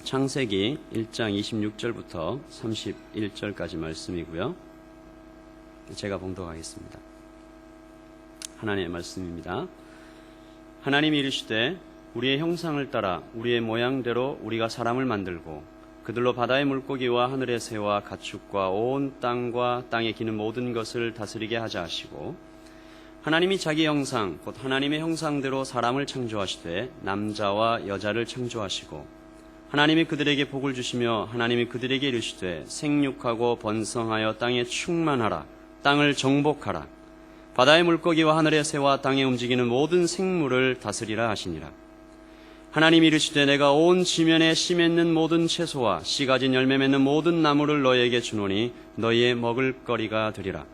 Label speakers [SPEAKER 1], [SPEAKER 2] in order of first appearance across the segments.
[SPEAKER 1] 창세기 1장 26절부터 31절까지 말씀이고요. 제가 봉독하겠습니다. 하나님의 말씀입니다. 하나님이 이르시되 우리의 형상을 따라 우리의 모양대로 우리가 사람을 만들고 그들로 바다의 물고기와 하늘의 새와 가축과 온 땅과 땅에 기는 모든 것을 다스리게 하자 하시고, 하나님이 자기 형상 곧 하나님의 형상대로 사람을 창조하시되 남자와 여자를 창조하시고, 하나님이 그들에게 복을 주시며 하나님이 그들에게 이르시되 생육하고 번성하여 땅에 충만하라. 땅을 정복하라. 바다의 물고기와 하늘의 새와 땅에 움직이는 모든 생물을 다스리라 하시니라. 하나님이 이르시되 내가 온 지면에 씨 맺는 모든 채소와 씨 가진 열매 맺는 모든 나무를 너희에게 주노니 너희의 먹을 거리가 되리라.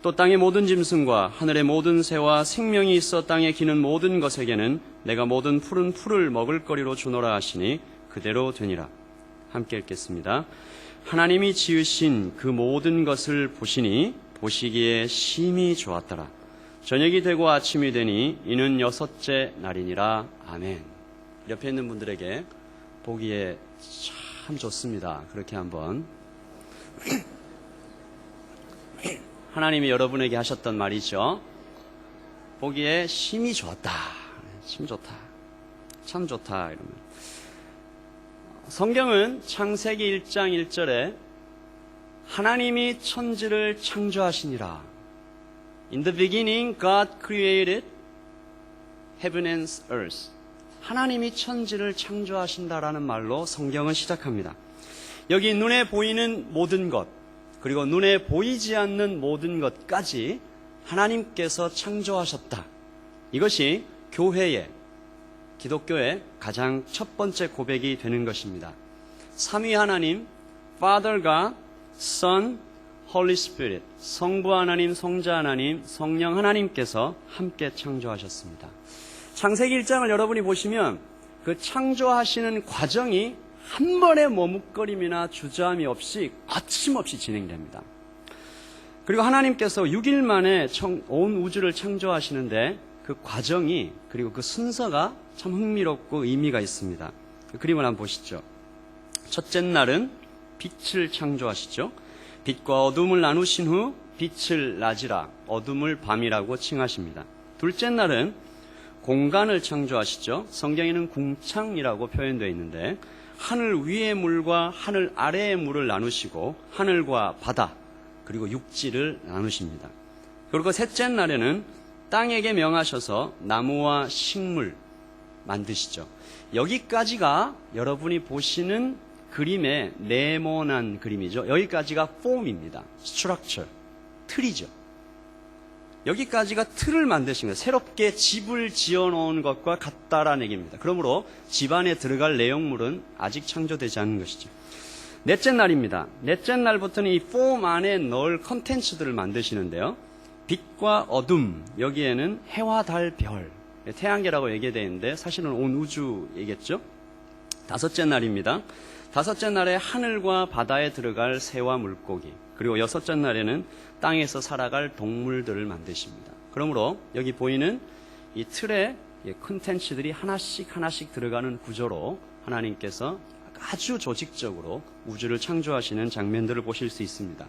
[SPEAKER 1] 또 땅의 모든 짐승과 하늘의 모든 새와 생명이 있어 땅에 기는 모든 것에게는 내가 모든 푸른 풀을 먹을 거리로 주노라 하시니 그대로 되니라. 함께 읽겠습니다. 하나님이 지으신 그 모든 것을 보시니 보시기에 심히 좋았더라. 저녁이 되고 아침이 되니 이는 여섯째 날이니라. 아멘. 옆에 있는 분들에게 보기에 참 좋습니다. 그렇게 한번 하나님이 여러분에게 하셨던 말이죠. 보기에 심히 좋았다. 심 좋다. 참 좋다. 이러면 성경은 창세기 1장 1절에 하나님이 천지를 창조하시니라. In the beginning God created heaven and earth. 하나님이 천지를 창조하신다라는 말로 성경은 시작합니다. 여기 눈에 보이는 모든 것, 그리고 눈에 보이지 않는 모든 것까지 하나님께서 창조하셨다. 이것이 교회의, 기독교의 가장 첫 번째 고백이 되는 것입니다. 삼위 하나님, Father God, Son, Holy Spirit, 성부 하나님, 성자 하나님, 성령 하나님께서 함께 창조하셨습니다. 창세기 1장을 여러분이 보시면 그 창조하시는 과정이 한 번의 머뭇거림이나 주저함이 없이 거침없이 진행됩니다. 그리고 하나님께서 6일 만에 온 우주를 창조하시는데 그 과정이, 그리고 그 순서가 참 흥미롭고 의미가 있습니다. 그 그림을 한번 보시죠. 첫째 날은 빛을 창조하시죠. 빛과 어둠을 나누신 후 빛을 낮이라, 어둠을 밤이라고 칭하십니다. 둘째 날은 공간을 창조하시죠. 성경에는 궁창이라고 표현되어 있는데 하늘 위의 물과 하늘 아래의 물을 나누시고 하늘과 바다 그리고 육지를 나누십니다. 그리고 셋째 날에는 땅에게 명하셔서 나무와 식물 만드시죠. 여기까지가 여러분이 보시는 그림의 네모난 그림이죠. 여기까지가 폼입니다. 스트럭처, 틀이죠. 여기까지가 틀을 만드신 거예요. 새롭게 집을 지어놓은 것과 같다라는 얘기입니다. 그러므로 집 안에 들어갈 내용물은 아직 창조되지 않은 것이죠. 넷째 날입니다. 넷째 날부터는 이 폼 안에 넣을 컨텐츠들을 만드시는데요. 빛과 어둠, 여기에는 해와 달, 별, 태양계라고 얘기되어 있는데 사실은 온 우주이겠죠. 다섯째 날입니다. 다섯째 날에 하늘과 바다에 들어갈 새와 물고기, 그리고 여섯째 날에는 땅에서 살아갈 동물들을 만드십니다. 그러므로 여기 보이는 이 틀에 콘텐츠들이 하나씩 하나씩 들어가는 구조로 하나님께서 아주 조직적으로 우주를 창조하시는 장면들을 보실 수 있습니다.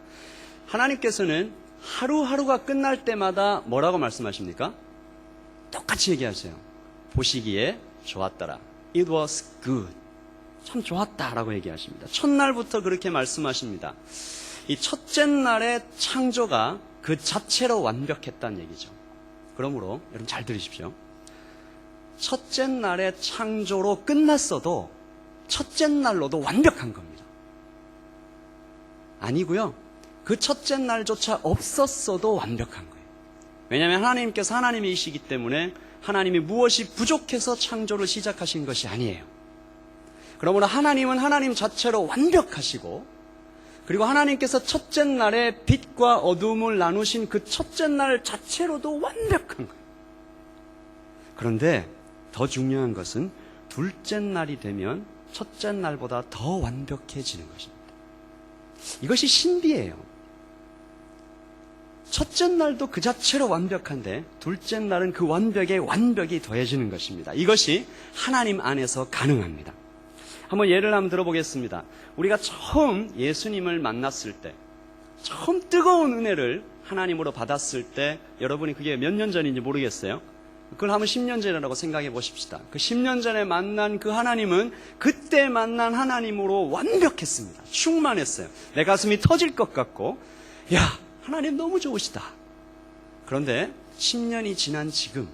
[SPEAKER 1] 하나님께서는 하루하루가 끝날 때마다 뭐라고 말씀하십니까? 똑같이 얘기하세요. 보시기에 좋았더라. It was good. 참 좋았다라고 얘기하십니다. 첫날부터 그렇게 말씀하십니다. 이 첫째 날의 창조가 그 자체로 완벽했다는 얘기죠. 그러므로 여러분 잘 들으십시오. 첫째 날의 창조로 끝났어도 첫째 날로도 완벽한 겁니다. 아니고요. 그 첫째 날조차 없었어도 완벽한 거예요. 왜냐하면 하나님께서 하나님이시기 때문에 하나님이 무엇이 부족해서 창조를 시작하신 것이 아니에요. 그러므로 하나님은 하나님 자체로 완벽하시고, 그리고 하나님께서 첫째 날에 빛과 어둠을 나누신 그 첫째 날 자체로도 완벽한 거예요. 그런데 더 중요한 것은 둘째 날이 되면 첫째 날보다 더 완벽해지는 것입니다. 이것이 신비예요. 첫째 날도 그 자체로 완벽한데 둘째 날은 그 완벽에 완벽이 더해지는 것입니다. 이것이 하나님 안에서 가능합니다. 한번 예를 한번 들어보겠습니다. 우리가 처음 예수님을 만났을 때, 처음 뜨거운 은혜를 하나님으로 받았을 때, 여러분이 그게 몇 년 전인지 모르겠어요. 그걸 한번 10년 전이라고 생각해 보십시다. 그 10년 전에 만난 그 하나님은 그때 만난 하나님으로 완벽했습니다. 충만했어요. 내 가슴이 터질 것 같고, 야, 하나님 너무 좋으시다. 그런데 10년이 지난 지금,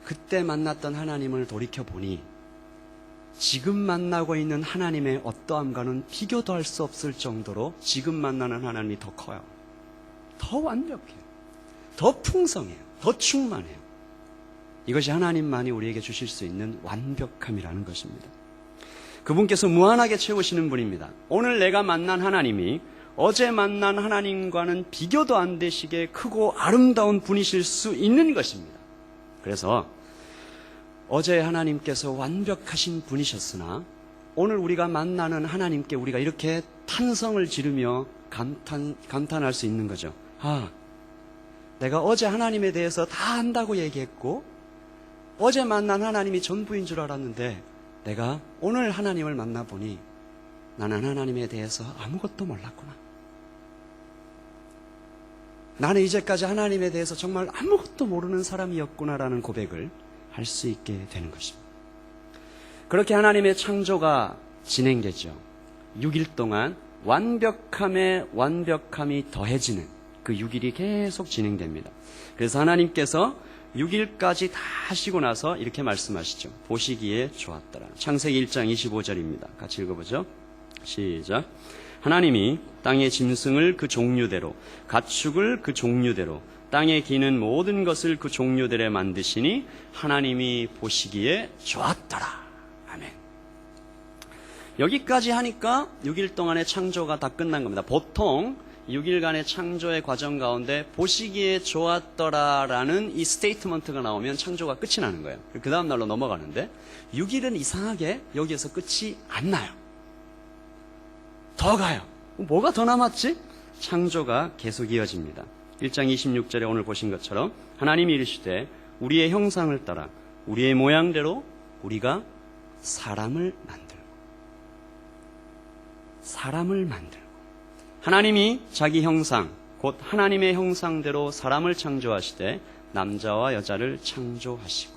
[SPEAKER 1] 그때 만났던 하나님을 돌이켜보니 지금 만나고 있는 하나님의 어떠함과는 비교도 할 수 없을 정도로 지금 만나는 하나님이 더 커요. 더 완벽해요. 더 풍성해요. 더 충만해요. 이것이 하나님만이 우리에게 주실 수 있는 완벽함이라는 것입니다. 그분께서 무한하게 채우시는 분입니다. 오늘 내가 만난 하나님이 어제 만난 하나님과는 비교도 안 되시게 크고 아름다운 분이실 수 있는 것입니다. 그래서 어제 하나님께서 완벽하신 분이셨으나 오늘 우리가 만나는 하나님께 우리가 이렇게 탄성을 지르며 감탄할 수 있는 거죠. 아, 내가 어제 하나님에 대해서 다 안다고 얘기했고 어제 만난 하나님이 전부인 줄 알았는데 내가 오늘 하나님을 만나보니 나는 하나님에 대해서 아무것도 몰랐구나. 나는 이제까지 하나님에 대해서 정말 아무것도 모르는 사람이었구나라는 고백을 할 수 있게 되는 것입니다. 그렇게 하나님의 창조가 진행되죠. 6일 동안 완벽함에 완벽함이 더해지는 그 6일이 계속 진행됩니다. 그래서 하나님께서 6일까지 다 하시고 나서 이렇게 말씀하시죠. 보시기에 좋았더라. 창세기 1장 25절입니다. 같이 읽어보죠. 시작. 하나님이 땅의 짐승을 그 종류대로, 가축을 그 종류대로, 땅에 기는 모든 것을 그 종류대로 만드시니 하나님이 보시기에 좋았더라. 아멘. 여기까지 하니까 6일 동안의 창조가 다 끝난 겁니다. 보통 6일간의 창조의 과정 가운데 보시기에 좋았더라라는 이 스테이트먼트가 나오면 창조가 끝이 나는 거예요. 그 다음 날로 넘어가는데 6일은 이상하게 여기에서 끝이 안 나요. 더 가요. 뭐가 더 남았지? 창조가 계속 이어집니다. 1장 26절에 오늘 보신 것처럼 하나님이 이르시되 우리의 형상을 따라 우리의 모양대로 우리가 사람을 만들고 하나님이 자기 형상 곧 하나님의 형상대로 사람을 창조하시되 남자와 여자를 창조하시고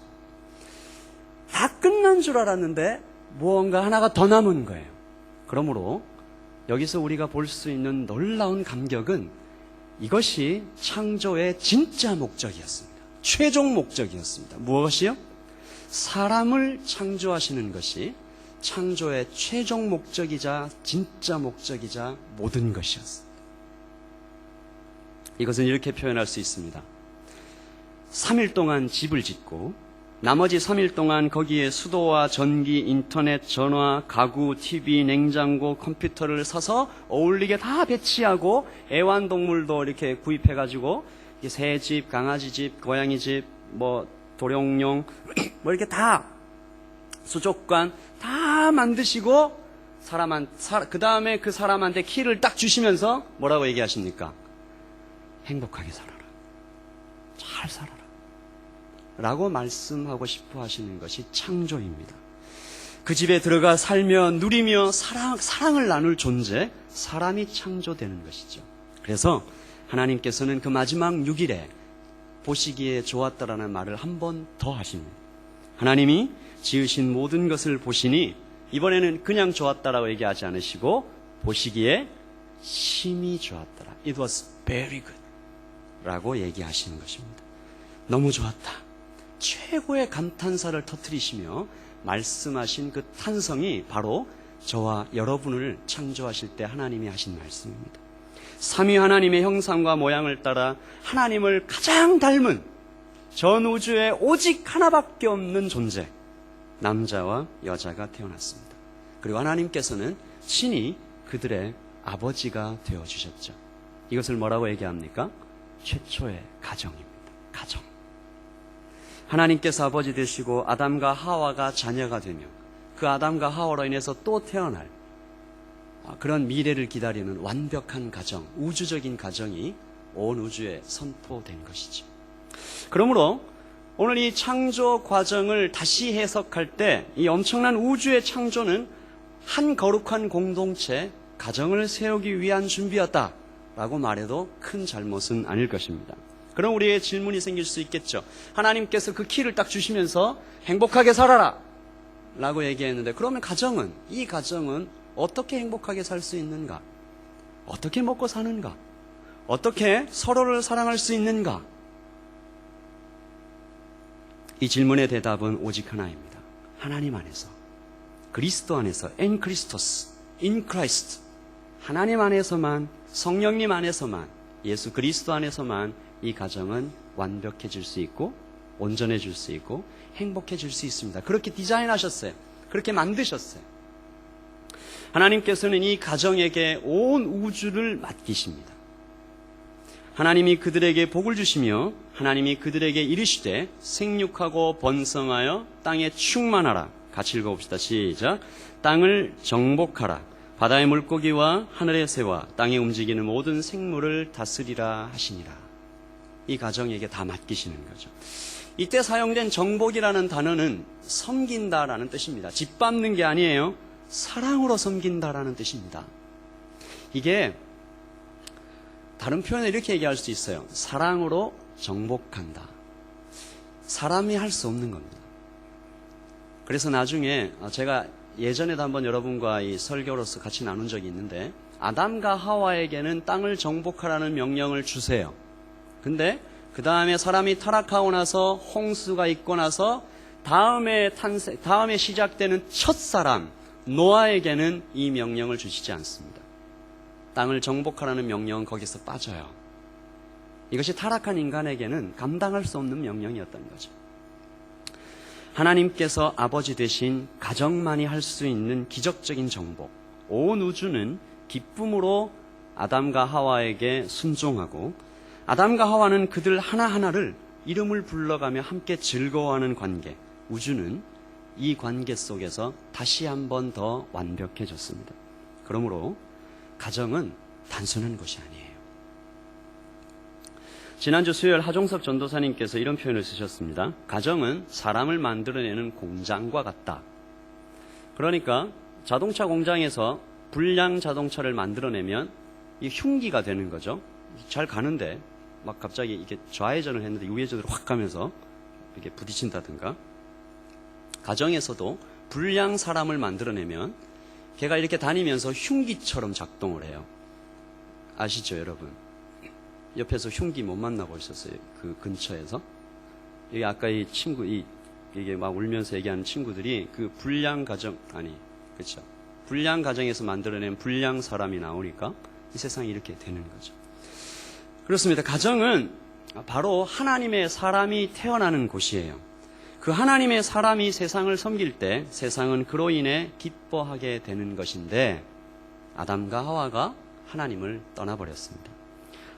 [SPEAKER 1] 다 끝난 줄 알았는데 무언가 하나가 더 남은 거예요. 그러므로 여기서 우리가 볼 수 있는 놀라운 감격은 이것이 창조의 진짜 목적이었습니다. 최종 목적이었습니다. 무엇이요? 사람을 창조하시는 것이 창조의 최종 목적이자 진짜 목적이자 모든 것이었습니다. 이것은 이렇게 표현할 수 있습니다. 3일 동안 집을 짓고 나머지 3일 동안 거기에 수도와 전기, 인터넷, 전화, 가구, TV, 냉장고, 컴퓨터를 사서 어울리게 다 배치하고 애완동물도 이렇게 구입해가지고 새집, 강아지집, 고양이집, 도룡뇽 이렇게 다 수족관 다 만드시고 그 다음에 그 사람한테 키를 딱 주시면서 뭐라고 얘기하십니까? 행복하게 살아라. 잘 살아라. 라고 말씀하고 싶어 하시는 것이 창조입니다. 그 집에 들어가 살며 누리며 사랑을 나눌 존재, 사람이 창조되는 것이죠. 그래서 하나님께서는 그 마지막 6일에 보시기에 좋았다라는 말을 한 번 더 하십니다. 하나님이 지으신 모든 것을 보시니 이번에는 그냥 좋았다라고 얘기하지 않으시고 보시기에 심히 좋았더라. It was very good 라고 얘기하시는 것입니다. 너무 좋았다. 최고의 감탄사를 터뜨리시며 말씀하신 그 탄성이 바로 저와 여러분을 창조하실 때 하나님이 하신 말씀입니다. 삼위 하나님의 형상과 모양을 따라 하나님을 가장 닮은 전 우주에 오직 하나밖에 없는 존재, 남자와 여자가 태어났습니다. 그리고 하나님께서는 친히 그들의 아버지가 되어주셨죠. 이것을 뭐라고 얘기합니까? 최초의 가정입니다. 가정. 하나님께서 아버지 되시고 아담과 하와가 자녀가 되며 그 아담과 하와로 인해서 또 태어날 그런 미래를 기다리는 완벽한 가정, 우주적인 가정이 온 우주에 선포된 것이죠. 그러므로 오늘 이 창조 과정을 다시 해석할 때 이 엄청난 우주의 창조는 한 거룩한 공동체, 가정을 세우기 위한 준비였다라고 말해도 큰 잘못은 아닐 것입니다. 그럼 우리의 질문이 생길 수 있겠죠. 하나님께서 그 키를 딱 주시면서 행복하게 살아라 라고 얘기했는데, 그러면 이 가정은 어떻게 행복하게 살 수 있는가? 어떻게 먹고 사는가? 어떻게 서로를 사랑할 수 있는가? 이 질문의 대답은 오직 하나입니다. 하나님 안에서, 그리스도 안에서, 엔 크리스토스, 인 크라이스트, 하나님 안에서만, 성령님 안에서만, 예수 그리스도 안에서만 이 가정은 완벽해질 수 있고 온전해질 수 있고 행복해질 수 있습니다. 그렇게 디자인하셨어요. 그렇게 만드셨어요. 하나님께서는 이 가정에게 온 우주를 맡기십니다. 하나님이 그들에게 복을 주시며 하나님이 그들에게 이르시되 생육하고 번성하여 땅에 충만하라. 같이 읽어봅시다. 시작. 땅을 정복하라. 바다의 물고기와 하늘의 새와 땅에 움직이는 모든 생물을 다스리라 하시니라. 이 가정에게 다 맡기시는 거죠. 이때 사용된 정복이라는 단어는 섬긴다라는 뜻입니다. 짓밟는 게 아니에요. 사랑으로 섬긴다라는 뜻입니다. 이게 다른 표현을 이렇게 얘기할 수 있어요. 사랑으로 정복한다. 사람이 할 수 없는 겁니다. 그래서 나중에 제가 예전에도 한번 여러분과 이 설교로서 같이 나눈 적이 있는데, 아담과 하와에게는 땅을 정복하라는 명령을 주세요. 근데 그 다음에 사람이 타락하고 나서 홍수가 있고 나서 다음에 시작되는 첫사람 노아에게는 이 명령을 주시지 않습니다. 땅을 정복하라는 명령은 거기서 빠져요. 이것이 타락한 인간에게는 감당할 수 없는 명령이었던 거죠. 하나님께서 아버지 되신 가정만이 할 수 있는 기적적인 정복, 온 우주는 기쁨으로 아담과 하와에게 순종하고, 아담과 하와는 그들 하나하나를 이름을 불러가며 함께 즐거워하는 관계, 우주는 이 관계 속에서 다시 한 번 더 완벽해졌습니다. 그러므로 가정은 단순한 것이 아니에요. 지난주 수요일 하종섭 전도사님께서 이런 표현을 쓰셨습니다. 가정은 사람을 만들어내는 공장과 같다. 그러니까 자동차 공장에서 불량 자동차를 만들어내면 이 흉기가 되는 거죠. 잘 가는데 막 갑자기 이렇게 좌회전을 했는데 우회전으로 확 가면서 이렇게 부딪힌다든가, 가정에서도 불량 사람을 만들어내면 걔가 이렇게 다니면서 흉기처럼 작동을 해요. 아시죠, 여러분? 옆에서 흉기 못 만나보셨어요? 그 근처에서? 여기 아까 이 친구, 이게 막 울면서 얘기하는 친구들이 그 불량 가정, 그렇죠. 불량 가정에서 만들어낸 불량 사람이 나오니까 이 세상이 이렇게 되는 거죠. 그렇습니다. 가정은 바로 하나님의 사람이 태어나는 곳이에요. 그 하나님의 사람이 세상을 섬길 때 세상은 그로 인해 기뻐하게 되는 것인데, 아담과 하와가 하나님을 떠나버렸습니다.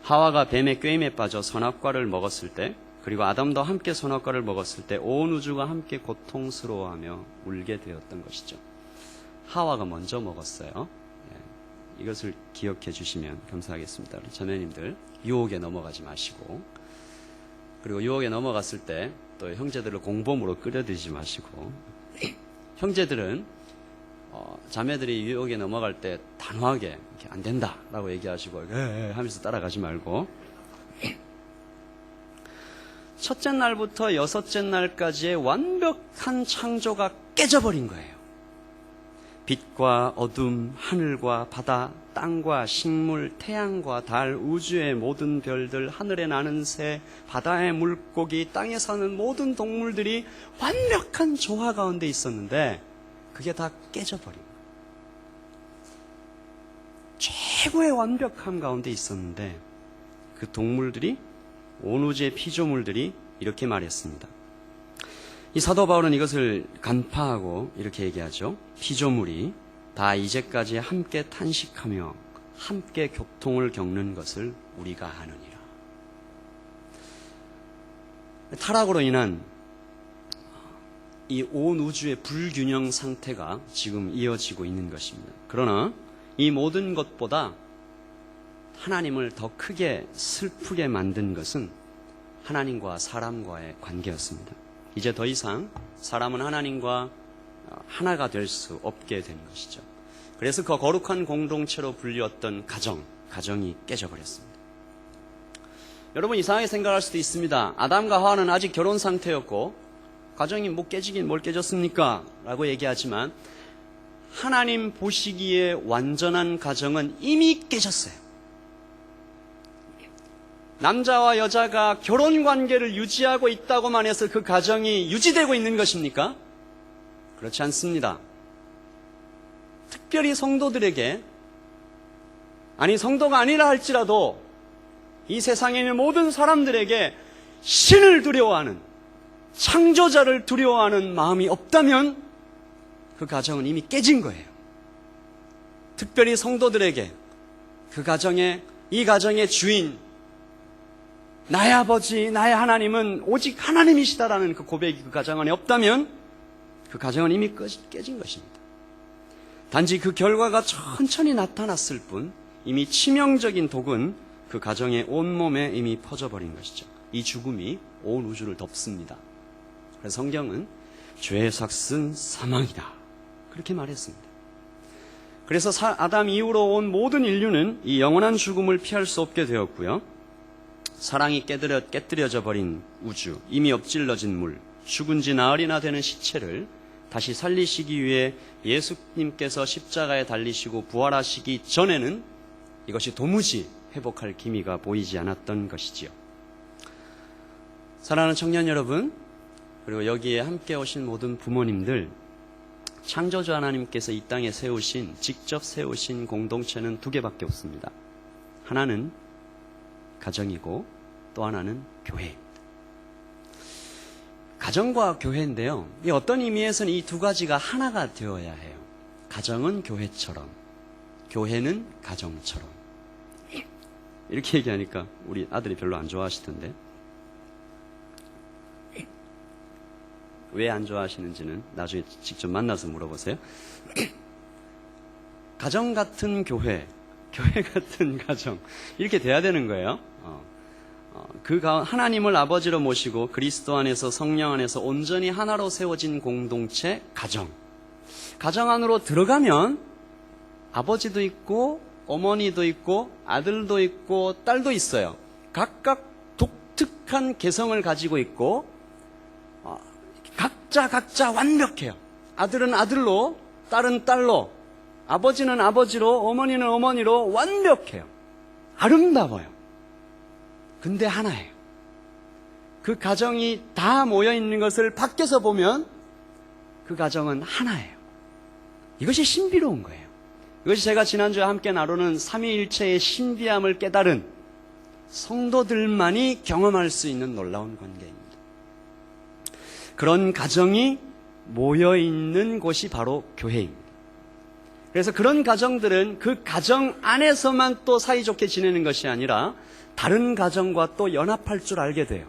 [SPEAKER 1] 하와가 뱀의 꾀임에 빠져 선악과를 먹었을 때, 그리고 아담도 함께 선악과를 먹었을 때 온 우주가 함께 고통스러워하며 울게 되었던 것이죠. 하와가 먼저 먹었어요. 이것을 기억해 주시면 감사하겠습니다. 우리 자매님들, 유혹에 넘어가지 마시고, 그리고 유혹에 넘어갔을 때 또 형제들을 공범으로 끌어들이지 마시고, 형제들은 자매들이 유혹에 넘어갈 때 단호하게 이렇게 안 된다라고 얘기하시고 하면서 따라가지 말고, 첫째 날부터 여섯째 날까지의 완벽한 창조가 깨져버린 거예요. 빛과 어둠, 하늘과 바다, 땅과 식물, 태양과 달, 우주의 모든 별들, 하늘에 나는 새, 바다의 물고기, 땅에 사는 모든 동물들이 완벽한 조화 가운데 있었는데 그게 다 깨져버린 거예요. 최고의 완벽함 가운데 있었는데 그 동물들이, 온 우주의 피조물들이 이렇게 말했습니다. 이 사도 바울은 이것을 간파하고 이렇게 얘기하죠. 피조물이 다 이제까지 함께 탄식하며 함께 고통을 겪는 것을 우리가 아느니라. 타락으로 인한 이 온 우주의 불균형 상태가 지금 이어지고 있는 것입니다. 그러나 이 모든 것보다 하나님을 더 크게 슬프게 만든 것은 하나님과 사람과의 관계였습니다. 이제 더 이상 사람은 하나님과 하나가 될 수 없게 된 것이죠. 그래서 그 거룩한 공동체로 불리웠던 가정이 깨져버렸습니다. 여러분 이상하게 생각할 수도 있습니다. 아담과 하와는 아직 결혼 상태였고 가정이 뭐 깨지긴 뭘 깨졌습니까? 라고 얘기하지만 하나님 보시기에 완전한 가정은 이미 깨졌어요. 남자와 여자가 결혼 관계를 유지하고 있다고만 해서 그 가정이 유지되고 있는 것입니까? 그렇지 않습니다. 특별히 성도들에게, 아니 성도가 아니라 할지라도 이 세상에 있는 모든 사람들에게 신을 두려워하는, 창조자를 두려워하는 마음이 없다면 그 가정은 이미 깨진 거예요. 특별히 성도들에게 이 가정의 주인, 나의 아버지, 나의 하나님은 오직 하나님이시다라는 그 고백이 그 가정 안에 없다면 그 가정은 이미 깨진 것입니다. 단지 그 결과가 천천히 나타났을 뿐 이미 치명적인 독은 그 가정의 온몸에 이미 퍼져버린 것이죠. 이 죽음이 온 우주를 덮습니다. 그래서 성경은 죄의 삭은 사망이다, 그렇게 말했습니다. 그래서 아담 이후로 온 모든 인류는 이 영원한 죽음을 피할 수 없게 되었고요. 사랑이 깨뜨려져 버린 우주, 이미 엎질러진 물, 죽은 지 나흘이나 되는 시체를 다시 살리시기 위해 예수님께서 십자가에 달리시고 부활하시기 전에는 이것이 도무지 회복할 기미가 보이지 않았던 것이지요. 사랑하는 청년 여러분, 그리고 여기에 함께 오신 모든 부모님들, 창조주 하나님께서 이 땅에 직접 세우신 공동체는 두 개밖에 없습니다. 하나는 가정이고 또 하나는 교회입니다. 가정과 교회인데요, 이 어떤 의미에서는 이 두 가지가 하나가 되어야 해요. 가정은 교회처럼, 교회는 가정처럼. 이렇게 얘기하니까 우리 아들이 별로 안 좋아하시던데, 왜 안 좋아하시는지는 나중에 직접 만나서 물어보세요. 가정 같은 교회, 교회 같은 가정, 이렇게 돼야 되는 거예요. 하나님을 아버지로 모시고 그리스도 안에서 성령 안에서 온전히 하나로 세워진 공동체, 가정. 가정 안으로 들어가면 아버지도 있고 어머니도 있고 아들도 있고 딸도 있어요. 각각 독특한 개성을 가지고 있고 각자 완벽해요. 아들은 아들로, 딸은 딸로, 아버지는 아버지로, 어머니는 어머니로 완벽해요. 아름다워요. 근데 하나예요. 그 가정이 다 모여있는 것을 밖에서 보면 그 가정은 하나예요. 이것이 신비로운 거예요. 이것이 제가 지난주에 함께 나누는 삼위일체의 신비함을 깨달은 성도들만이 경험할 수 있는 놀라운 관계입니다. 그런 가정이 모여있는 곳이 바로 교회입니다. 그래서 그런 가정들은 그 가정 안에서만 또 사이좋게 지내는 것이 아니라 다른 가정과 또 연합할 줄 알게 돼요.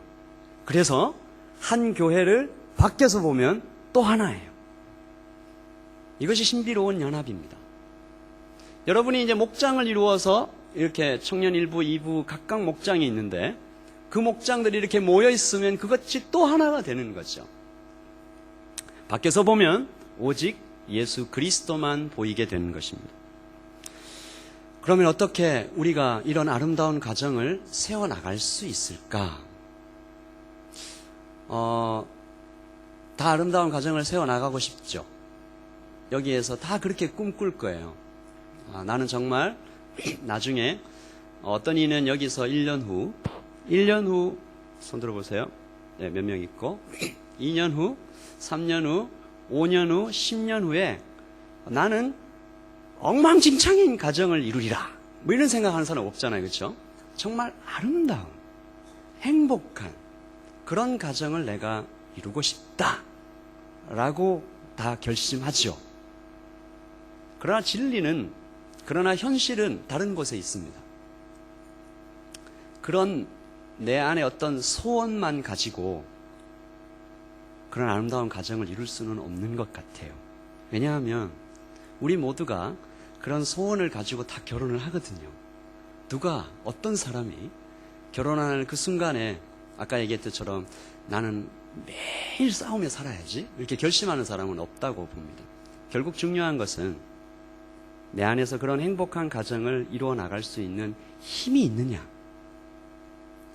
[SPEAKER 1] 그래서 한 교회를 밖에서 보면 또 하나예요. 이것이 신비로운 연합입니다. 여러분이 이제 목장을 이루어서 이렇게 청년 1부, 2부 각각 목장이 있는데 그 목장들이 이렇게 모여 있으면 그것이 또 하나가 되는 거죠. 밖에서 보면 오직 예수 그리스도만 보이게 되는 것입니다. 그러면 어떻게 우리가 이런 아름다운 가정을 세워나갈 수 있을까? 다 아름다운 가정을 세워나가고 싶죠. 여기에서 다 그렇게 꿈꿀 거예요. 나는 정말 나중에 어떤 이는 여기서 1년 후 손 들어보세요. 네, 몇 명 있고 2년 후, 3년 후, 5년 후, 10년 후에 나는 엉망진창인 가정을 이루리라, 뭐 이런 생각하는 사람 없잖아요. 그렇죠? 정말 아름다운, 행복한 그런 가정을 내가 이루고 싶다 라고 다 결심하죠. 그러나 현실은 다른 곳에 있습니다. 그런 내 안에 어떤 소원만 가지고 그런 아름다운 가정을 이룰 수는 없는 것 같아요. 왜냐하면 우리 모두가 그런 소원을 가지고 다 결혼을 하거든요. 어떤 사람이 결혼하는 그 순간에 아까 얘기했던 것처럼 나는 매일 싸우며 살아야지 이렇게 결심하는 사람은 없다고 봅니다. 결국 중요한 것은 내 안에서 그런 행복한 가정을 이루어 나갈 수 있는 힘이 있느냐?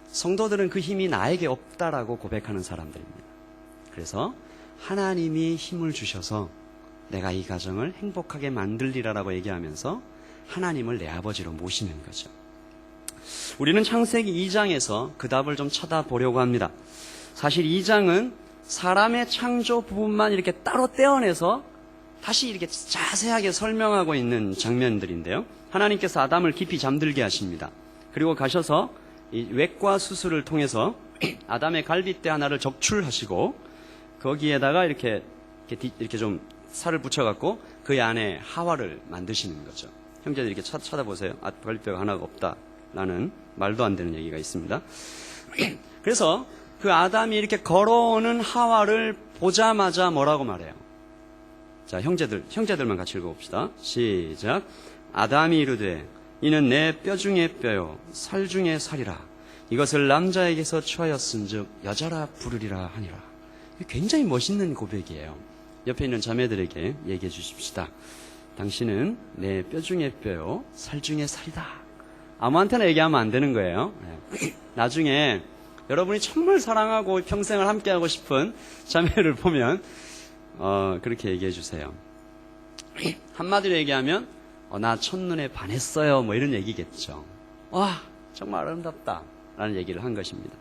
[SPEAKER 1] 성도들은 그 힘이 나에게 없다라고 고백하는 사람들입니다. 그래서 하나님이 힘을 주셔서 내가 이 가정을 행복하게 만들리라라고 얘기하면서 하나님을 내 아버지로 모시는 거죠. 우리는 창세기 2장에서 그 답을 좀 찾아보려고 합니다. 사실 2장은 사람의 창조 부분만 이렇게 따로 떼어내서 다시 이렇게 자세하게 설명하고 있는 장면들인데요. 하나님께서 아담을 깊이 잠들게 하십니다. 그리고 가셔서 이 외과 수술을 통해서 아담의 갈빗대 하나를 적출하시고 거기에다가 이렇게 좀 살을 붙여갖고 그 안에 하와를 만드시는 거죠. 형제들 이렇게 찾아보세요. 갈빗대가 하나가 없다라는 말도 안 되는 얘기가 있습니다. 그래서 그 아담이 이렇게 걸어오는 하와를 보자마자 뭐라고 말해요? 자, 형제들만 같이 읽어봅시다. 시작. 아담이 이르되 이는 내 뼈 중에 뼈요 살 중에 살이라. 이것을 남자에게서 취하였은즉 여자라 부르리라 하니라. 굉장히 멋있는 고백이에요. 옆에 있는 자매들에게 얘기해 주십시다. 당신은 내 뼈 중에 뼈요 살 중에 살이다. 아무한테나 얘기하면 안 되는 거예요. 나중에 여러분이 정말 사랑하고 평생을 함께하고 싶은 자매를 보면 그렇게 얘기해 주세요. 한마디로 얘기하면 나 첫눈에 반했어요 뭐 이런 얘기겠죠. 와 정말 아름답다 라는 얘기를 한 것입니다.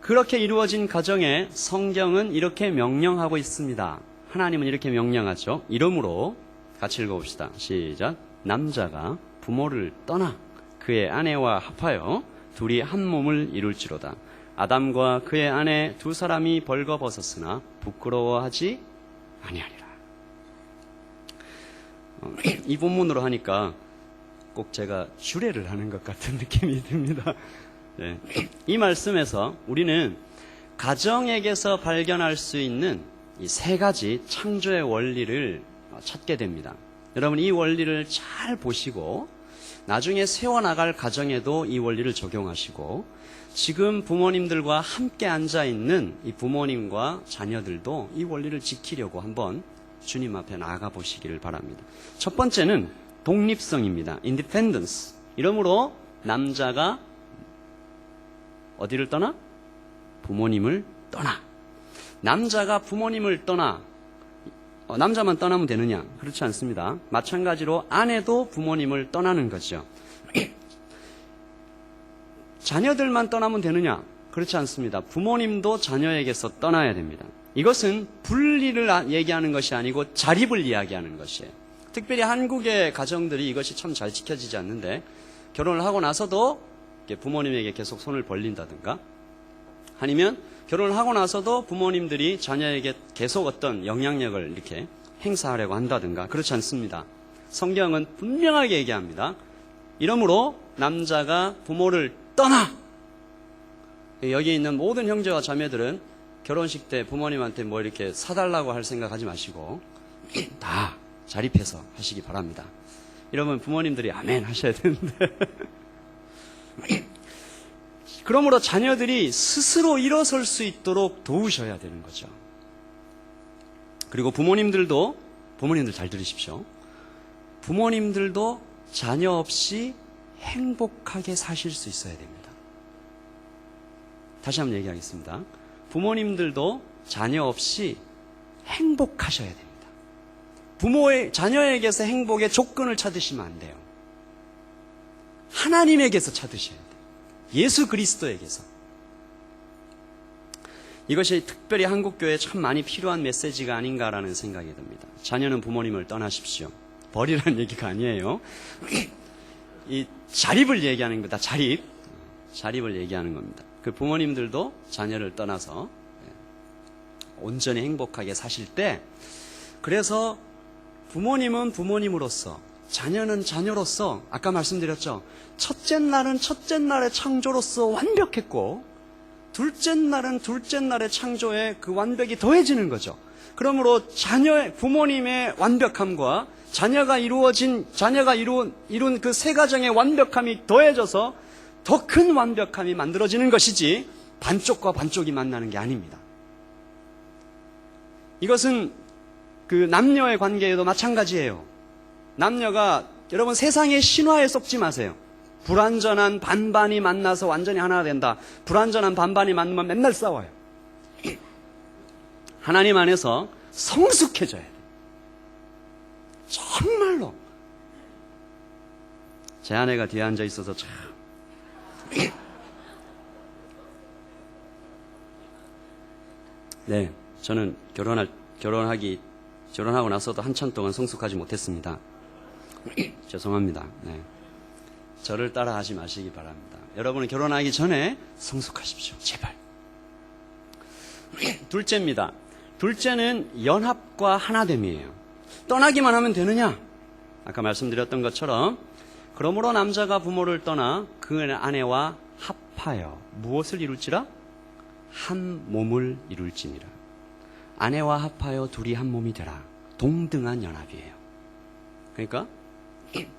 [SPEAKER 1] 그렇게 이루어진 가정에 성경은 이렇게 명령하고 있습니다. 하나님은 이렇게 명령하죠. 이러므로 같이 읽어봅시다. 시작. 남자가 부모를 떠나 그의 아내와 합하여 둘이 한 몸을 이룰지로다. 아담과 그의 아내 두 사람이 벌거벗었으나 부끄러워하지 아니하리라. 이 본문으로 하니까 꼭 제가 주례를 하는 것 같은 느낌이 듭니다. 네. 이 말씀에서 우리는 가정에게서 발견할 수 있는 이 세 가지 창조의 원리를 찾게 됩니다. 여러분 이 원리를 잘 보시고 나중에 세워나갈 가정에도 이 원리를 적용하시고 지금 부모님들과 함께 앉아있는 이 부모님과 자녀들도 이 원리를 지키려고 한번 주님 앞에 나아가 보시기를 바랍니다. 첫 번째는 독립성입니다. independence. 이러므로 남자가 어디를 떠나? 부모님을 떠나. 남자가 부모님을 떠나. 남자만 떠나면 되느냐? 그렇지 않습니다. 마찬가지로 아내도 부모님을 떠나는 거죠. 자녀들만 떠나면 되느냐? 그렇지 않습니다. 부모님도 자녀에게서 떠나야 됩니다. 이것은 분리를 얘기하는 것이 아니고 자립을 이야기하는 것이에요. 특별히 한국의 가정들이 이것이 참 잘 지켜지지 않는데 결혼을 하고 나서도 부모님에게 계속 손을 벌린다든가 아니면 결혼을 하고 나서도 부모님들이 자녀에게 계속 어떤 영향력을 이렇게 행사하려고 한다든가 그렇지 않습니다. 성경은 분명하게 얘기합니다. 이러므로 남자가 부모를 떠나. 여기 있는 모든 형제와 자매들은 결혼식 때 부모님한테 뭐 이렇게 사달라고 할 생각하지 마시고 다 자립해서 하시기 바랍니다. 이러면 부모님들이 아멘 하셔야 되는데 그러므로 자녀들이 스스로 일어설 수 있도록 도우셔야 되는 거죠. 그리고 부모님들 잘 들으십시오. 부모님들도 자녀 없이 행복하게 사실 수 있어야 됩니다. 다시 한번 얘기하겠습니다. 부모님들도 자녀 없이 행복하셔야 됩니다. 자녀에게서 행복의 조건을 찾으시면 안 돼요. 하나님에게서 찾으셔야 돼요. 예수 그리스도에게서. 이것이 특별히 한국교회에 참 많이 필요한 메시지가 아닌가라는 생각이 듭니다. 자녀는 부모님을 떠나십시오. 버리라는 얘기가 아니에요. 이 자립을 얘기하는 겁니다. 자립을 얘기하는 겁니다. 그 부모님들도 자녀를 떠나서 온전히 행복하게 사실 때 그래서 부모님은 부모님으로서 자녀는 자녀로서 아까 말씀드렸죠. 첫째 날은 첫째 날의 창조로서 완벽했고 둘째 날은 둘째 날의 창조에 그 완벽이 더해지는 거죠. 그러므로 부모님의 완벽함과 자녀가 이룬 그 세 가정의 완벽함이 더해져서 더 큰 완벽함이 만들어지는 것이지 반쪽과 반쪽이 만나는 게 아닙니다. 이것은 그 남녀의 관계에도 마찬가지예요. 남녀가 여러분 세상의 신화에 쏙지 마세요. 불완전한 반반이 만나서 완전히 하나가 된다. 불완전한 반반이 만나면 맨날 싸워요. 하나님 안에서 성숙해져야 돼. 정말로. 제 아내가 뒤에 앉아 있어서 참. 네, 저는 결혼하고 나서도 한참 동안 성숙하지 못했습니다. 죄송합니다. 네. 저를 따라하지 마시기 바랍니다. 여러분은 결혼하기 전에 성숙하십시오. 제발. 둘째입니다. 둘째는 연합과 하나됨이에요. 떠나기만 하면 되느냐? 아까 말씀드렸던 것처럼 그러므로 남자가 부모를 떠나 그 아내와 합하여 무엇을 이룰지라? 한 몸을 이룰지니라. 아내와 합하여 둘이 한 몸이 되라. 동등한 연합이에요. 그러니까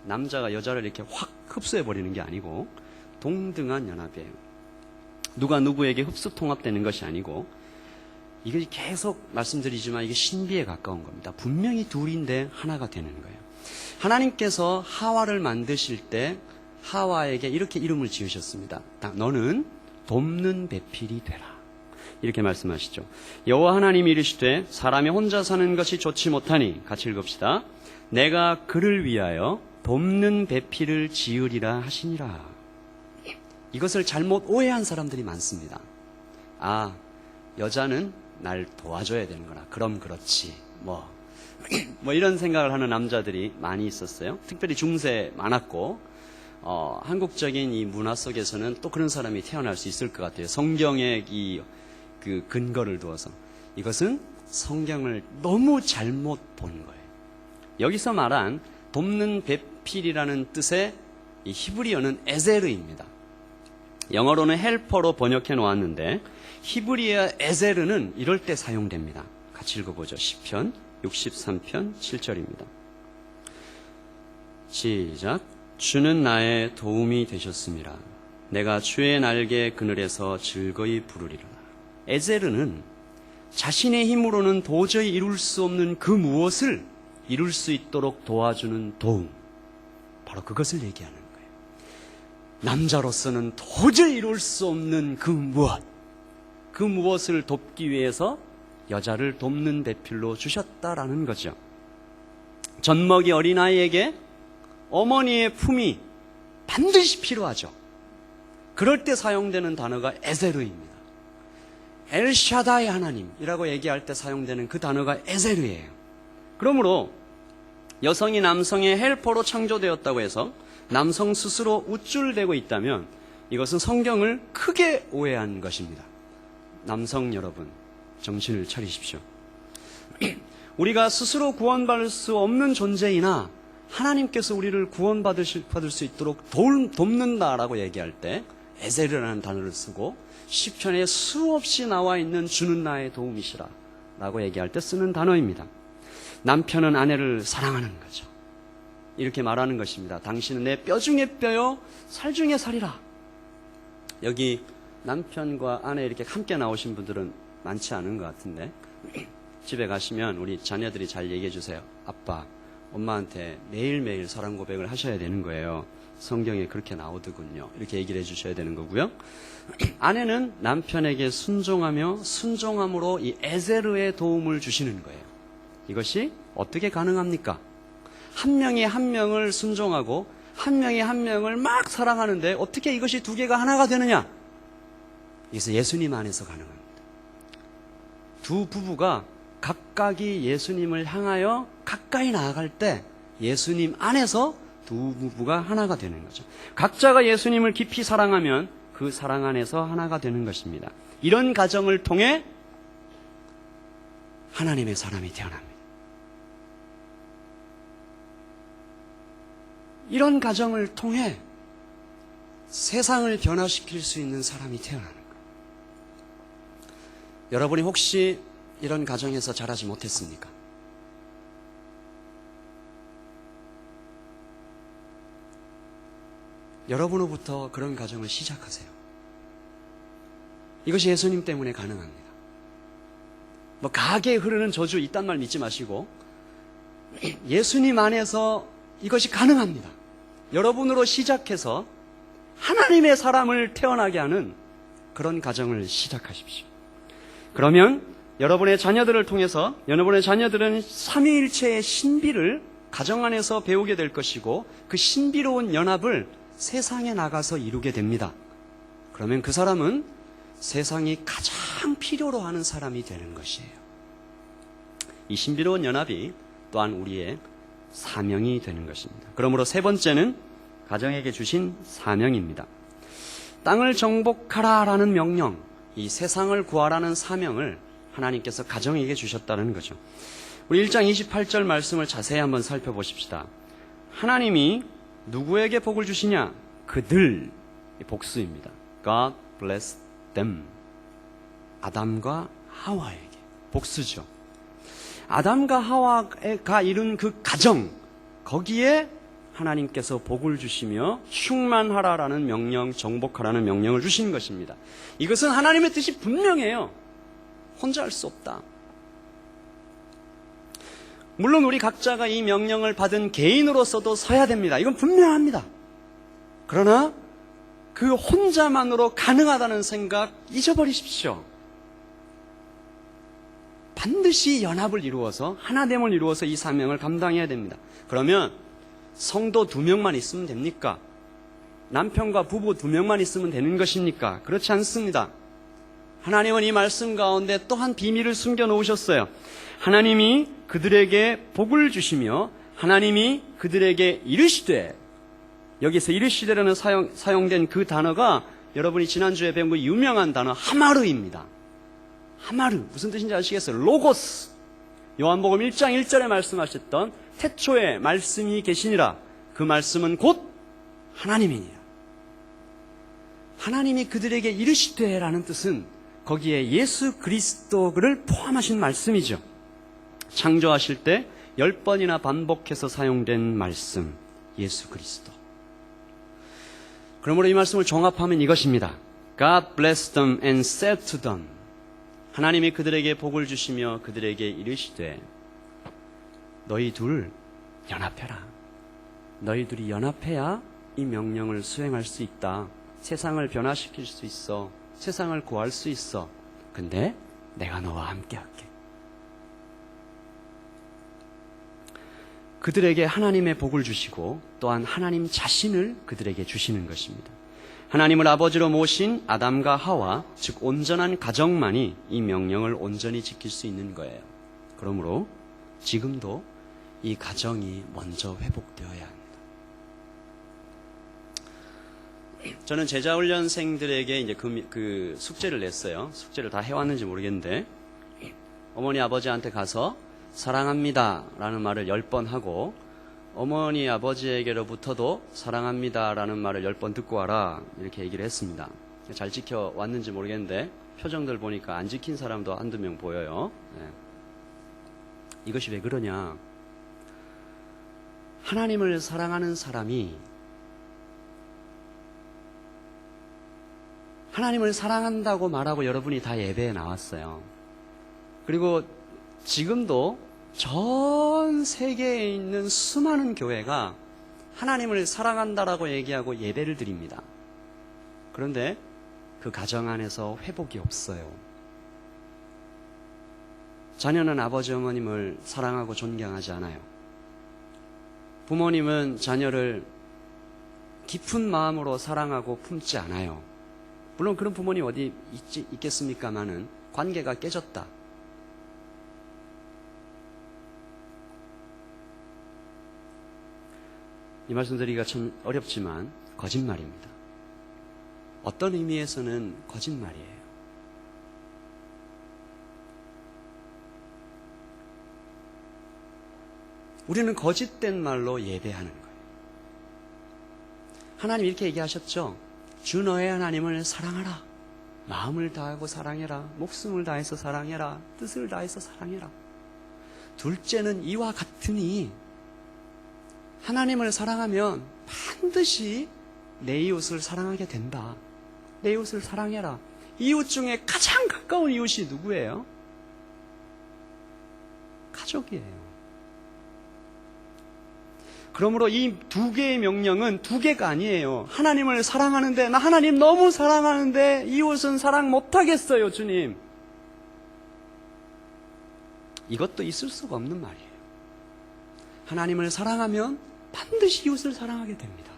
[SPEAKER 1] 남자가 여자를 이렇게 확 흡수해버리는 게 아니고 동등한 연합이에요. 누가 누구에게 흡수 통합되는 것이 아니고, 이게 계속 말씀드리지만 이게 신비에 가까운 겁니다. 분명히 둘인데 하나가 되는 거예요. 하나님께서 하와를 만드실 때 하와에게 이렇게 이름을 지으셨습니다. 너는 돕는 배필이 되라. 이렇게 말씀하시죠. 여호와 하나님이 이르시되 사람이 혼자 사는 것이 좋지 못하니, 같이 읽읍시다. 내가 그를 위하여 돕는 배필을 지으리라 하시니라. 이것을 잘못 오해한 사람들이 많습니다. 아, 여자는 날 도와줘야 되는구나. 그럼 그렇지. 뭐 이런 생각을 하는 남자들이 많이 있었어요. 특별히 중세 많았고, 한국적인 이 문화 속에서는 또 그런 사람이 태어날 수 있을 것 같아요. 성경의 그 근거를 두어서. 이것은 성경을 너무 잘못 본 거예요. 여기서 말한 돕는 배필이라는 뜻의 이 히브리어는 에제르입니다. 영어로는 헬퍼로 번역해 놓았는데 히브리어 에제르는 이럴 때 사용됩니다. 같이 읽어보죠. 시편 63편 7절입니다. 시작. 주는 나의 도움이 되셨습니다. 내가 주의 날개 그늘에서 즐거이 부르리라. 에제르는 자신의 힘으로는 도저히 이룰 수 없는 그 무엇을 이룰 수 있도록 도와주는 도움, 바로 그것을 얘기하는 거예요. 남자로서는 도저히 이룰 수 없는 그 무엇을 돕기 위해서 여자를 돕는 배필로 주셨다라는 거죠. 젖먹이 어린아이에게 어머니의 품이 반드시 필요하죠. 그럴 때 사용되는 단어가 에제르입니다. 엘샤다이 하나님이라고 얘기할 때 사용되는 그 단어가 에제르예요. 그러므로 여성이 남성의 헬퍼로 창조되었다고 해서 남성 스스로 우쭐대고 있다면 이것은 성경을 크게 오해한 것입니다. 남성 여러분, 정신을 차리십시오. 우리가 스스로 구원받을 수 없는 존재이나 하나님께서 우리를 구원받을 수 있도록 돕는다라고 얘기할 때 에제르라는 단어를 쓰고, 시편에 수없이 나와 있는 주는 나의 도움이시라 라고 얘기할 때 쓰는 단어입니다. 남편은 아내를 사랑하는 거죠. 이렇게 말하는 것입니다. 당신은 내 뼈 중에 뼈요 살 중에 살이라. 여기 남편과 아내 이렇게 함께 나오신 분들은 많지 않은 것 같은데, 집에 가시면 우리 자녀들이 잘 얘기해 주세요. 아빠, 엄마한테 매일매일 사랑 고백을 하셔야 되는 거예요. 성경에 그렇게 나오더군요. 이렇게 얘기를 해 주셔야 되는 거고요. 아내는 남편에게 순종하며 순종함으로 이 에제르의 도움을 주시는 거예요. 이것이 어떻게 가능합니까? 한 명이 한 명을 순종하고 한 명이 한 명을 막 사랑하는데 어떻게 이것이 두 개가 하나가 되느냐? 이것은 예수님 안에서 가능합니다. 두 부부가 각각이 예수님을 향하여 가까이 나아갈 때 예수님 안에서 두 부부가 하나가 되는 거죠. 각자가 예수님을 깊이 사랑하면 그 사랑 안에서 하나가 되는 것입니다. 이런 가정을 통해 하나님의 사람이 태어납니다. 이런 가정을 통해 세상을 변화시킬 수 있는 사람이 태어나는 거예요. 여러분이 혹시 이런 가정에서 자라지 못했습니까? 여러분으로부터 그런 가정을 시작하세요. 이것이 예수님 때문에 가능합니다. 가게에 흐르는 저주 이딴 말 믿지 마시고 예수님 안에서 이것이 가능합니다. 여러분으로 시작해서 하나님의 사람을 태어나게 하는 그런 가정을 시작하십시오. 그러면 여러분의 자녀들을 통해서 여러분의 자녀들은 삼위일체의 신비를 가정 안에서 배우게 될 것이고 그 신비로운 연합을 세상에 나가서 이루게 됩니다. 그러면 그 사람은 세상이 가장 필요로 하는 사람이 되는 것이에요. 이 신비로운 연합이 또한 우리의 사명이 되는 것입니다. 그러므로 세 번째는 가정에게 주신 사명입니다. 땅을 정복하라라는 명령, 이 세상을 구하라는 사명을 하나님께서 가정에게 주셨다는 거죠. 우리 1장 28절 말씀을 자세히 한번 살펴보십시다. 하나님이 누구에게 복을 주시냐? 그들, 복수입니다. God bless them. 아담과 하와에게 복수죠. 아담과 하와가 이룬 그 가정, 거기에 하나님께서 복을 주시며 충만하라라는 명령, 정복하라는 명령을 주신 것입니다. 이것은 하나님의 뜻이 분명해요. 혼자 할 수 없다. 물론 우리 각자가 이 명령을 받은 개인으로서도 서야 됩니다. 이건 분명합니다. 그러나 그 혼자만으로 가능하다는 생각 잊어버리십시오. 반드시 연합을 이루어서 하나됨을 이루어서 이 사명을 감당해야 됩니다. 그러면 성도 2명만 있으면 됩니까? 남편과 부부 2명만 있으면 되는 것입니까? 그렇지 않습니다. 하나님은 이 말씀 가운데 또 한 비밀을 숨겨 놓으셨어요. 하나님이 그들에게 복을 주시며 하나님이 그들에게 이르시되, 여기서 이르시되라는 사용된 그 단어가 여러분이 지난주에 배운 그 유명한 단어 하마르입니다. 하마르, 무슨 뜻인지 아시겠어요? 로고스. 요한복음 1장 1절에 말씀하셨던 태초에 말씀이 계시니라. 그 말씀은 곧 하나님이니라. 하나님이 그들에게 이르시되라는 뜻은 거기에 예수 그리스도를 포함하신 말씀이죠. 창조하실 때 10번이나 반복해서 사용된 말씀, 예수 그리스도. 그러므로 이 말씀을 종합하면 이것입니다. God blessed them and said to them. 하나님이 그들에게 복을 주시며 그들에게 이르시되, 너희 둘 연합해라. 너희 둘이 연합해야 이 명령을 수행할 수 있다. 세상을 변화시킬 수 있어. 세상을 구할 수 있어. 근데 내가 너와 함께 할게. 그들에게 하나님의 복을 주시고 또한 하나님 자신을 그들에게 주시는 것입니다. 하나님을 아버지로 모신 아담과 하와, 즉 온전한 가정만이 이 명령을 온전히 지킬 수 있는 거예요. 그러므로 지금도 이 가정이 먼저 회복되어야 합니다. 저는 제자훈련생들에게 이제 그 숙제를 냈어요. 숙제를 다 해왔는지 모르겠는데, 어머니 아버지한테 가서 사랑합니다 라는 말을 10번 하고, 어머니 아버지에게로부터도 사랑합니다 라는 말을 10번 듣고 와라, 이렇게 얘기를 했습니다. 잘 지켜왔는지 모르겠는데 표정들 보니까 안 지킨 사람도 한두 명 보여요. 네. 이것이 왜 그러냐? 하나님을 사랑하는 사람이 하나님을 사랑한다고 말하고 여러분이 다 예배에 나왔어요. 그리고 지금도 전 세계에 있는 수많은 교회가 하나님을 사랑한다라고 얘기하고 예배를 드립니다. 그런데 그 가정 안에서 회복이 없어요. 자녀는 아버지 어머님을 사랑하고 존경하지 않아요. 부모님은 자녀를 깊은 마음으로 사랑하고 품지 않아요. 물론 그런 부모님 어디 있겠습니까마는 관계가 깨졌다. 이 말씀 드리기가 참 어렵지만 거짓말입니다. 어떤 의미에서는 거짓말이에요. 우리는 거짓된 말로 예배하는 거예요. 하나님 이렇게 얘기하셨죠. 주 너의 하나님을 사랑하라. 마음을 다하고 사랑해라. 목숨을 다해서 사랑해라. 뜻을 다해서 사랑해라. 둘째는 이와 같으니, 하나님을 사랑하면 반드시 내 이웃을 사랑하게 된다. 내 이웃을 사랑해라. 이웃 중에 가장 가까운 이웃이 누구예요? 가족이에요. 그러므로 이 두 개의 명령은 두 개가 아니에요. 하나님을 사랑하는데, 나 하나님 너무 사랑하는데 이웃은 사랑 못하겠어요, 주님. 이것도 있을 수가 없는 말이에요. 하나님을 사랑하면 반드시 이웃을 사랑하게 됩니다.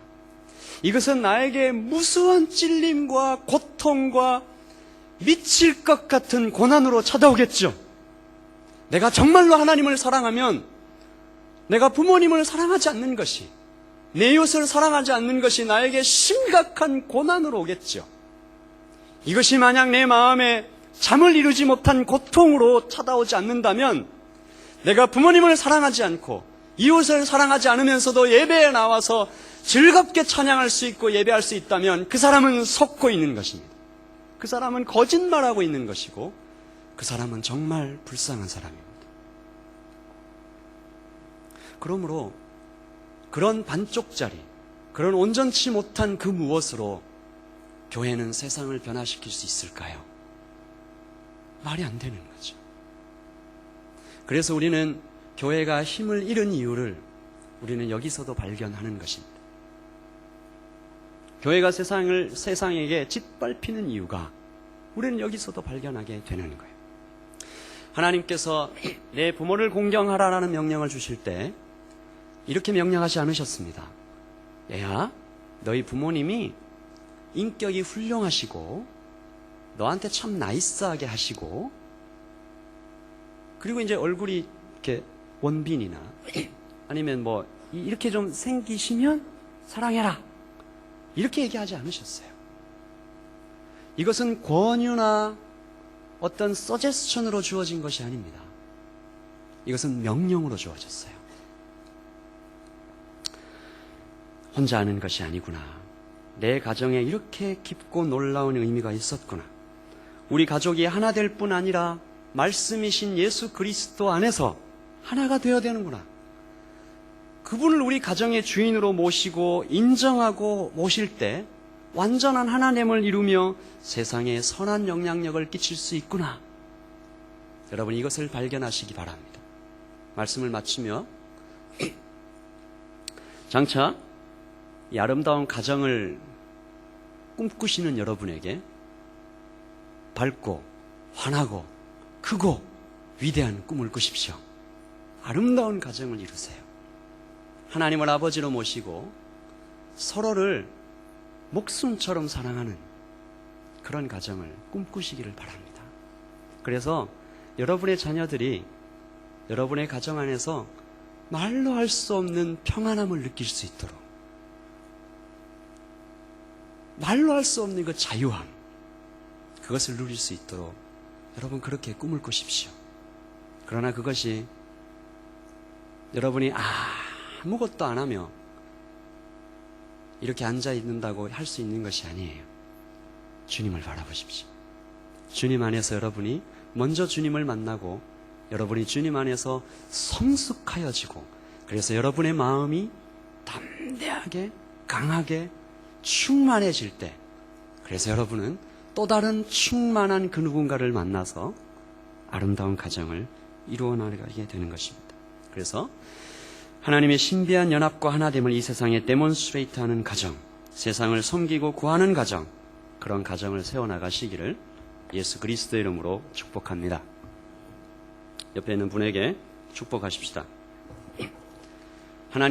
[SPEAKER 1] 이것은 나에게 무수한 찔림과 고통과 미칠 것 같은 고난으로 찾아오겠죠. 내가 정말로 하나님을 사랑하면 내가 부모님을 사랑하지 않는 것이, 내 이웃을 사랑하지 않는 것이 나에게 심각한 고난으로 오겠죠. 이것이 만약 내 마음에 잠을 이루지 못한 고통으로 찾아오지 않는다면, 내가 부모님을 사랑하지 않고 이웃을 사랑하지 않으면서도 예배에 나와서 즐겁게 찬양할 수 있고 예배할 수 있다면 그 사람은 속고 있는 것입니다. 그 사람은 거짓말하고 있는 것이고, 그 사람은 정말 불쌍한 사람입니다. 그러므로 그런 반쪽짜리, 그런 온전치 못한 그 무엇으로 교회는 세상을 변화시킬 수 있을까요? 말이 안 되는 거죠. 그래서 우리는 교회가 힘을 잃은 이유를 우리는 여기서도 발견하는 것입니다. 교회가 세상에게 짓밟히는 이유가 우리는 여기서도 발견하게 되는 거예요. 하나님께서 내 부모를 공경하라라는 명령을 주실 때 이렇게 명령하지 않으셨습니다. 얘야, 너희 부모님이 인격이 훌륭하시고 너한테 참 나이스하게 하시고, 그리고 이제 얼굴이 이렇게 원빈이나 아니면 뭐 이렇게 좀 생기시면 사랑해라, 이렇게 얘기하지 않으셨어요. 이것은 권유나 어떤 서제스천으로 주어진 것이 아닙니다. 이것은 명령으로 주어졌어요. 혼자 하는 것이 아니구나. 내 가정에 이렇게 깊고 놀라운 의미가 있었구나. 우리 가족이 하나 될 뿐 아니라 말씀이신 예수 그리스도 안에서 하나가 되어야 되는구나. 그분을 우리 가정의 주인으로 모시고 인정하고 모실 때 완전한 하나됨을 이루며 세상에 선한 영향력을 끼칠 수 있구나. 여러분, 이것을 발견하시기 바랍니다. 말씀을 마치며 장차 이 아름다운 가정을 꿈꾸시는 여러분에게 밝고 환하고 크고 위대한 꿈을 꾸십시오. 아름다운 가정을 이루세요. 하나님을 아버지로 모시고 서로를 목숨처럼 사랑하는 그런 가정을 꿈꾸시기를 바랍니다. 그래서 여러분의 자녀들이 여러분의 가정 안에서 말로 할 수 없는 평안함을 느낄 수 있도록, 말로 할 수 없는 그 자유함, 그것을 누릴 수 있도록 여러분 그렇게 꿈을 꾸십시오. 그러나 그것이 여러분이 아무것도 안 하며 이렇게 앉아 있는다고 할 수 있는 것이 아니에요. 주님을 바라보십시오. 주님 안에서 여러분이 먼저 주님을 만나고 여러분이 주님 안에서 성숙하여지고, 그래서 여러분의 마음이 담대하게 강하게 충만해질 때, 그래서 여러분은 또 다른 충만한 그 누군가를 만나서 아름다운 가정을 이루어 나가게 되는 것입니다. 그래서 하나님의 신비한 연합과 하나됨을 이 세상에 데몬스트레이트하는 가정, 세상을 섬기고 구하는 가정, 그런 가정을 세워나가시기를 예수 그리스도의 이름으로 축복합니다. 옆에 있는 분에게 축복하십시다.